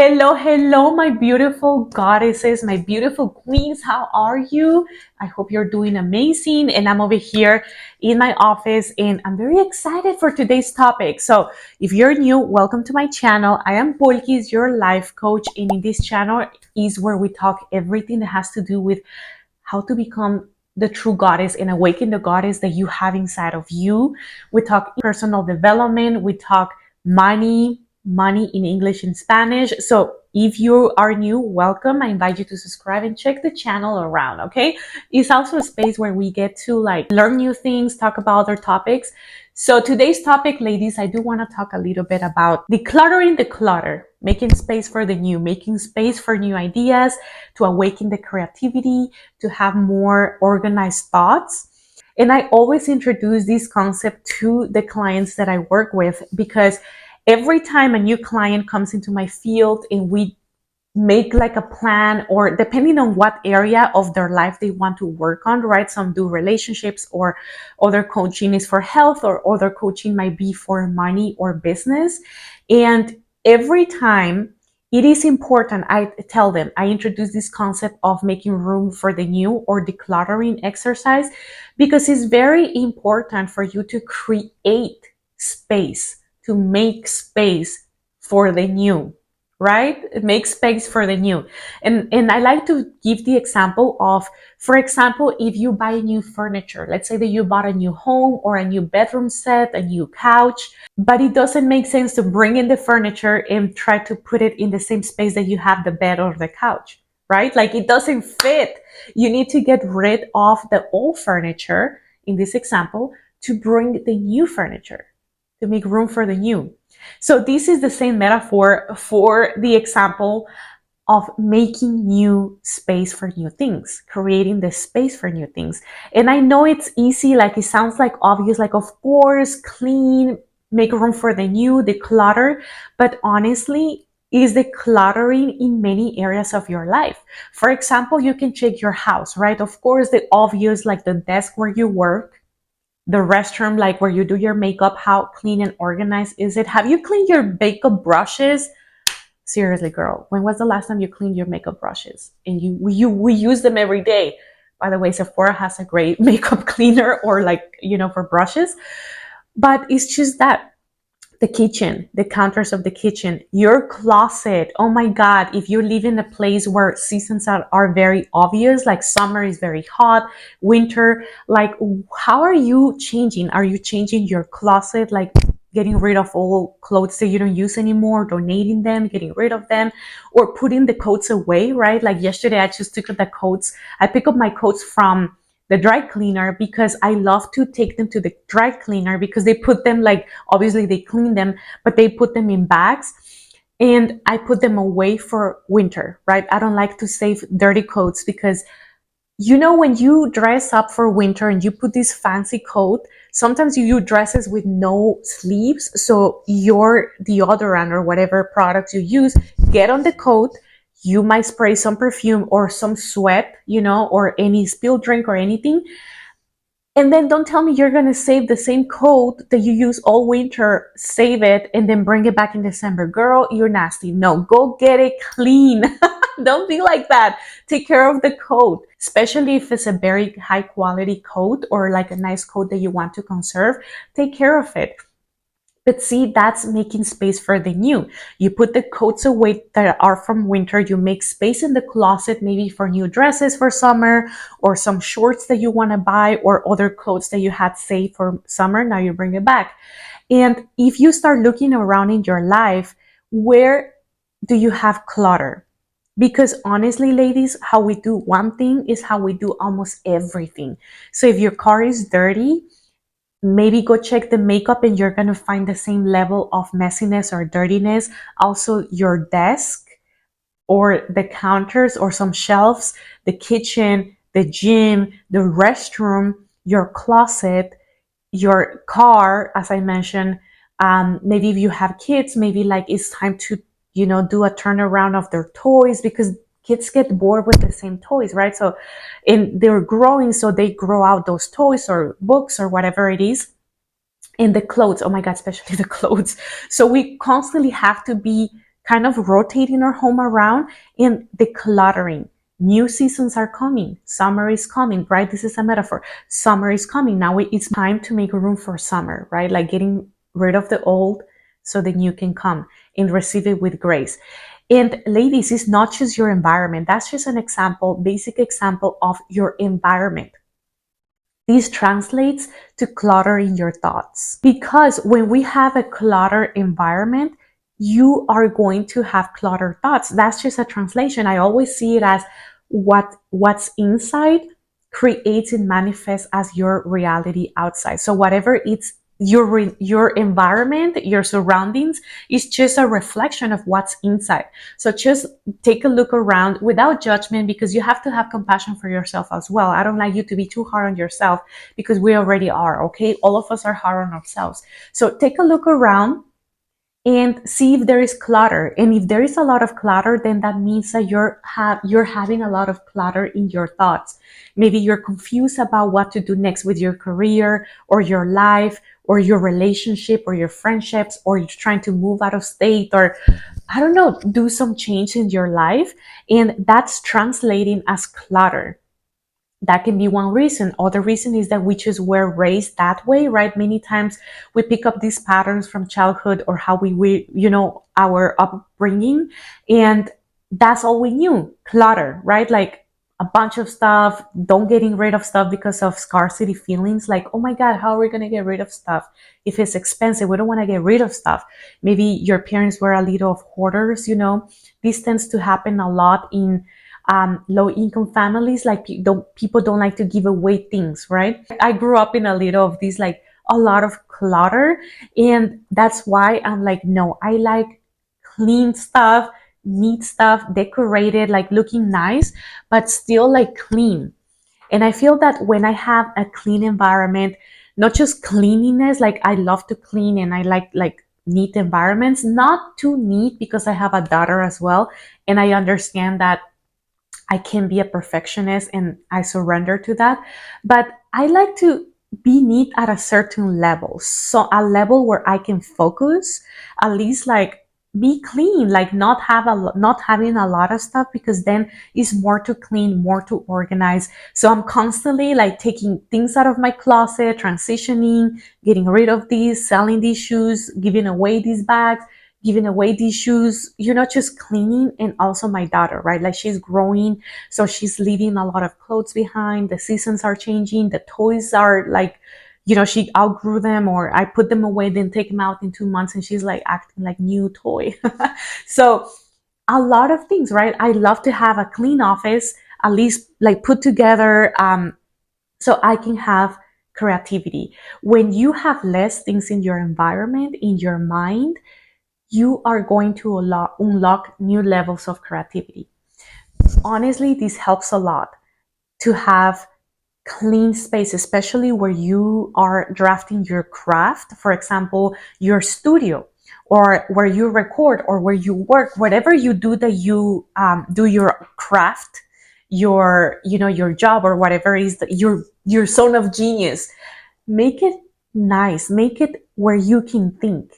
Hello, hello, my beautiful goddesses, my beautiful queens. How are you? I hope you're doing amazing. And I'm over here in my office and I'm very excited for today's topic. So if you're new, welcome to my channel. I am Polkiz, your life coach. And in this channel is where we talk everything that has to do with how to become the true goddess and awaken the goddess that you have inside of you. We talk personal development. We talk money in English and Spanish. So if you are new, welcome. I invite you to subscribe and check the channel around, okay? It's also a space where we get to learn new things, talk about other topics. So today's topic, ladies, I do want to talk a little bit about decluttering the clutter, making space for the new, making space for new ideas, to awaken the creativity, to have more organized thoughts. And I always introduce this concept to the clients that I work with because every time a new client comes into my field and we make like a plan, or depending on what area of their life they want to work on, right? Some do relationships, or other coaching is for health, or other coaching might be for money or business. And every time it is important, I tell them, I introduce this concept of making room for the new or decluttering exercise, because it's very important for you to create space, to make space for the new, right? Make space for the new. And I like to give the example of, for example, if you buy new furniture, let's say that you bought a new home or a new bedroom set, a new couch, but it doesn't make sense to bring in the furniture and try to put it in the same space that you have the bed or the couch, right? Like it doesn't fit. You need to get rid of the old furniture in this example to bring the new furniture, to make room for the new. So this is the same metaphor for the example of making new space for new things, creating the space for new things. And I know it's easy, like it sounds like obvious, like of course, clean, make room for the new, declutter, but honestly, is decluttering in many areas of your life. For example, you can check your house, right? Of course, the obvious, like the desk where you work, the restroom, like where you do your makeup, how clean and organized is it? Have you cleaned your makeup brushes? Seriously, girl, when was the last time you cleaned your makeup brushes? And we use them every day. By the way, Sephora has a great makeup cleaner, or for brushes. But it's just that the kitchen, the counters of the kitchen, your closet. Oh my God, if you live in a place where seasons are very obvious, like summer is very hot, winter, like how are you changing? Are you changing your closet, like getting rid of all clothes that you don't use anymore, donating them, getting rid of them, or putting the coats away, right? Like yesterday, I just took the coats. I pick up my coats from the dry cleaner because I love to take them to the dry cleaner because they put them, like, obviously they clean them, but they put them in bags and I put them away for winter, right? I don't like to save dirty coats because when you dress up for winter and you put this fancy coat, sometimes you use dresses with no sleeves. So your deodorant or whatever products you use get on the coat. You might spray some perfume or some sweat, or any spilled drink or anything. And then don't tell me you're going to save the same coat that you use all winter, save it, and then bring it back in December. Girl, you're nasty. No, go get it clean. Don't be like that. Take care of the coat, especially if it's a very high quality coat or like a nice coat that you want to conserve. Take care of it. But see, that's making space for the new. You put the coats away that are from winter. You make space in the closet, maybe for new dresses for summer, or some shorts that you want to buy, or other clothes that you had saved for summer. Now you bring it back. And if you start looking around in your life, where do you have clutter? Because honestly, ladies, how we do one thing is how we do almost everything. So if your car is dirty, maybe go check the makeup and you're going to find the same level of messiness or dirtiness. Also, your desk or the counters or some shelves, the kitchen, the gym, the restroom, your closet, your car, as I mentioned. Maybe if you have kids, maybe like it's time to, do a turnaround of their toys, because kids get bored with the same toys, right? So, and they're growing, so they grow out those toys or books or whatever it is. And the clothes, oh my God, especially the clothes. So we constantly have to be kind of rotating our home around and decluttering. New seasons are coming. Summer is coming, right? This is a metaphor. Summer is coming. Now it's time to make room for summer, right? Like getting rid of the old so the new can come and receive it with grace. And ladies, it's not just your environment. That's just an example, basic example of your environment. This translates to clutter in your thoughts. Because when we have a cluttered environment, you are going to have cluttered thoughts. That's just a translation. I always see it as what's inside creates and manifests as your reality outside. So whatever it's your environment, your surroundings is just a reflection of what's inside. So just take a look around without judgment, because you have to have compassion for yourself as well. I don't like you to be too hard on yourself, because we already are, okay? All of us are hard on ourselves. So take a look around and see if there is clutter. And if there is a lot of clutter, then that means that you're having a lot of clutter in your thoughts. Maybe you're confused about what to do next with your career or your life or your relationship or your friendships, or you're trying to move out of state, or I don't know, do some change in your life. And that's translating as clutter. That can be one reason. Other reason is that we just were raised that way, right? Many times we pick up these patterns from childhood or how we our upbringing, and that's all we knew. Clutter, right? Like a bunch of stuff, don't getting rid of stuff because of scarcity feelings. Like, oh my God, how are we going to get rid of stuff? If it's expensive, we don't want to get rid of stuff. Maybe your parents were a little of hoarders, This tends to happen a lot in low income families. Like people don't like to give away things, right? I grew up in a little of this, like a lot of clutter. And that's why I'm like, no, I like clean stuff, neat stuff, decorated, like looking nice, but still like clean. And I feel that when I have a clean environment, not just cleanliness, like I love to clean and I like neat environments, not too neat, because I have a daughter as well. And I understand that I can be a perfectionist and I surrender to that. But I like to be neat at a certain level. So a level where I can focus, at least like be clean, like not having a lot of stuff, because then it's more to clean, more to organize. So I'm constantly like taking things out of my closet, transitioning, getting rid of these, selling these shoes, giving away these bags, giving away these shoes, just cleaning. And also my daughter, right? Like she's growing, so she's leaving a lot of clothes behind. The seasons are changing. The toys are like, she outgrew them, or I put them away, then take them out in 2 months, and she's like acting like new toy. So a lot of things, right? I love to have a clean office, at least like put together, so I can have creativity. When you have less things in your environment, in your mind, you are going to unlock new levels of creativity. Honestly, this helps a lot to have clean space, especially where you are drafting your craft. For example, your studio, or where you record, or where you work, whatever you do, that you do your craft, your job, or whatever is your zone of genius. Make it nice. Make it where you can think.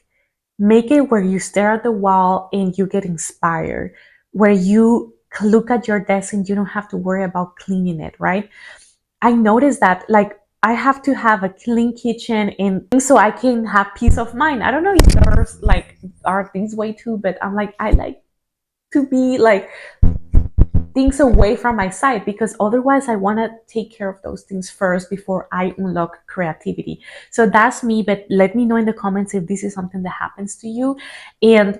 Make it where you stare at the wall and you get inspired, where you look at your desk and you don't have to worry about cleaning it, right? I noticed that, like, I have to have a clean kitchen, and so I can have peace of mind. I don't know if others like are this way too, but I'm like, I like to be like things away from my side, because otherwise I want to take care of those things first before I unlock creativity. So that's me, but let me know in the comments if this is something that happens to you. And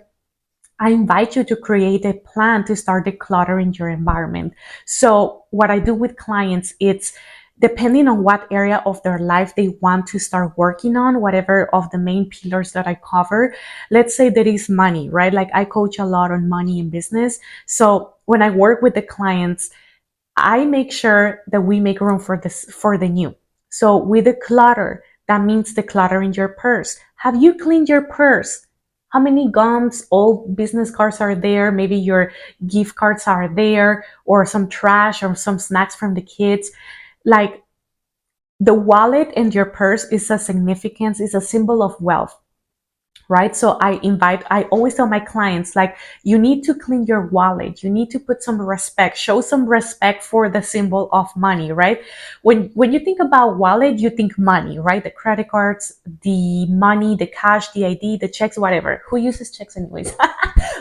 I invite you to create a plan to start decluttering your environment. So what I do with clients, it's depending on what area of their life they want to start working on, whatever of the main pillars that I cover. Let's say that is money, right? Like I coach a lot on money and business. So when I work with the clients, I make sure that we make room for the new. So with the clutter, that means decluttering your purse. Have you cleaned your purse? How many gums, old business cards are there? Maybe your gift cards are there, or some trash or some snacks from the kids. Like the wallet and your purse is a significance, is a symbol of wealth. right? So I always tell my clients, like, you need to clean your wallet. You need to put some respect, show some respect for the symbol of money, right? When you think about wallet, you think money, right? The credit cards, the money, the cash, the ID, the checks, whatever. Who uses checks anyways?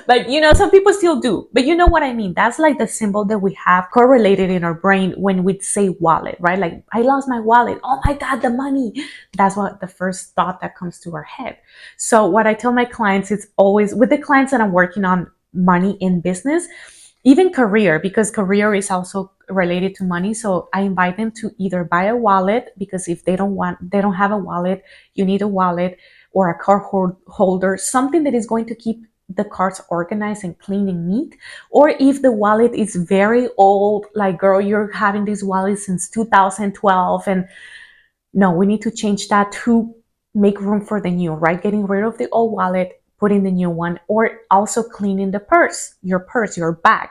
But some people still do. But you know what I mean? That's like the symbol that we have correlated in our brain when we say wallet, right? Like, I lost my wallet. Oh my God, the money. That's what the first thought that comes to our head. So what I tell my clients, it's always with the clients that I'm working on money in business, even career, because career is also related to money. So I invite them to either buy a wallet, because if they don't have a wallet, you need a wallet or a card holder, something that is going to keep the cards organized and clean and neat. Or if the wallet is very old, like, girl, you're having this wallet since 2012, and no, we need to change that to make room for the new, right? Getting rid of the old wallet, putting the new one, or also cleaning the purse, your bag.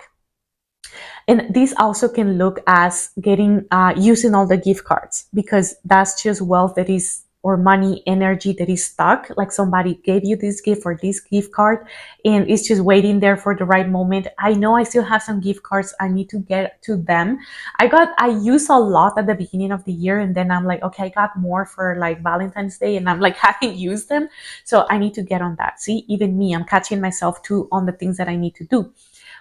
And this also can look as getting using all the gift cards, because that's just wealth that is, or money energy that is stuck. Like, somebody gave you this gift or this gift card, and it's just waiting there for the right moment. I know I still have some gift cards. I need to get to them. I use a lot at the beginning of the year, and then I'm like, okay, I got more for like Valentine's Day, and I'm like, haven't used them. So I need to get on that. See, even me, I'm catching myself too on the things that I need to do.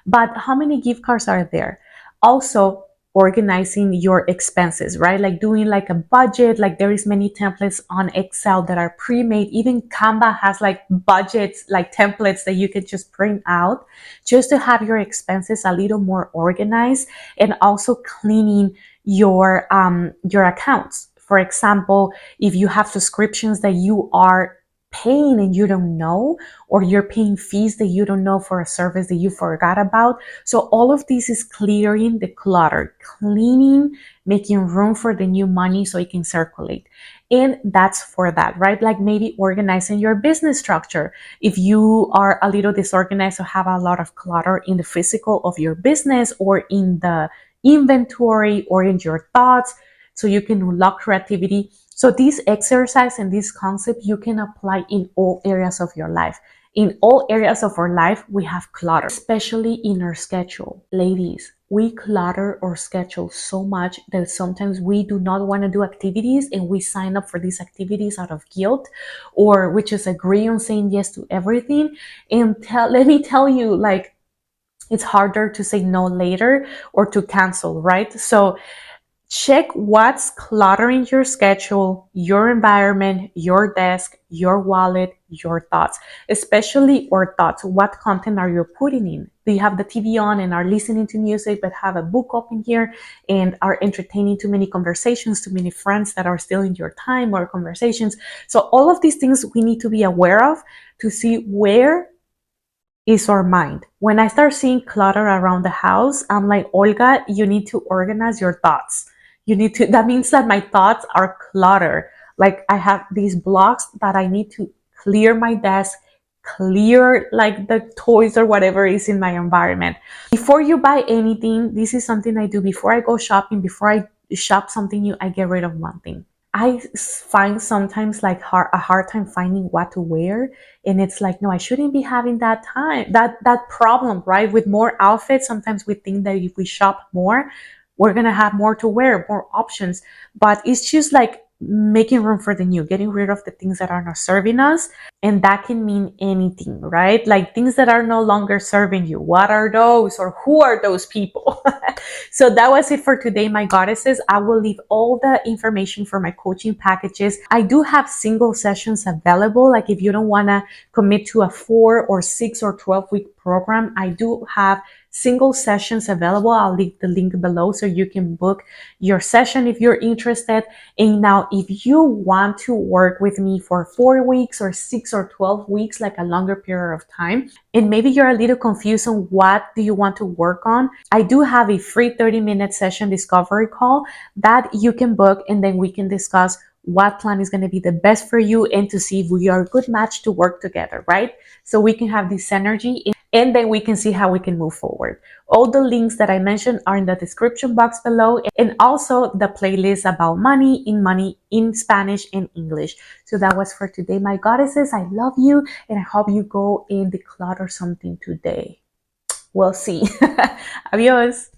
But how many gift cards are there? Also, organizing your expenses, right? Like doing like a budget. Like, there is many templates on Excel that are pre-made. Even Canva has like budgets, like templates that you can just print out just to have your expenses a little more organized, and also cleaning your accounts. For example, if you have subscriptions that you are paying and you don't know, or you're paying fees that you don't know for a service that you forgot about. So all of this is clearing the clutter, cleaning, making room for the new money so it can circulate. And that's for that, right? Like, maybe organizing your business structure. If you are a little disorganized or have a lot of clutter in the physical of your business, or in the inventory, or in your thoughts, so you can unlock creativity. So this exercise and this concept you can apply in all areas of your life. In all areas of our life, we have clutter, especially in our schedule. Ladies, we clutter our schedule so much that sometimes we do not want to do activities, and we sign up for these activities out of guilt, or we just agree on saying yes to everything. And let me tell you, like, it's harder to say no later, or to cancel, right? So check what's cluttering your schedule, your environment, your desk, your wallet, your thoughts, especially our thoughts. What content are you putting in? Do you have the TV on and are listening to music, but have a book open here and are entertaining too many conversations, too many friends that are still in your time or conversations? So all of these things we need to be aware of to see where is our mind. When I start seeing clutter around the house, I'm like, Olga, you need to organize your thoughts. That means that my thoughts are clutter. Like, I have these blocks that I need to clear my desk, clear like the toys or whatever is in my environment. Before you buy anything, this is something I do. Before I go shopping, before I shop something new, I get rid of one thing. I find sometimes like a hard time finding what to wear, and it's like, no, I shouldn't be having that problem, right? With more outfits, sometimes we think that if we shop more, we're gonna have more to wear, more options, but it's just like making room for the new, getting rid of the things that are not serving us. And that can mean anything, right? Like things that are no longer serving you. What are those, or who are those people? So that was it for today, my goddesses. I will leave all the information for my coaching packages. I do have single sessions available. Like, if you don't want to commit to a 4 or 6 or 12-week program, I do have single sessions available. I'll leave the link below so you can book your session if you're interested. And now, if you want to work with me for 4 weeks or 6 or 12 weeks, like a longer period of time, and maybe you're a little confused on what do you want to work on, I do have a free 30-minute session discovery call that you can book, and then we can discuss what plan is going to be the best for you, and to see if we are a good match to work together, right? So we can have this synergy. and then we can see how we can move forward. All the links that I mentioned are in the description box below, and also the playlist about money in Spanish and English. So that was for today, my goddesses. I love you, and I hope you go and declutter something today. We'll see. Adios.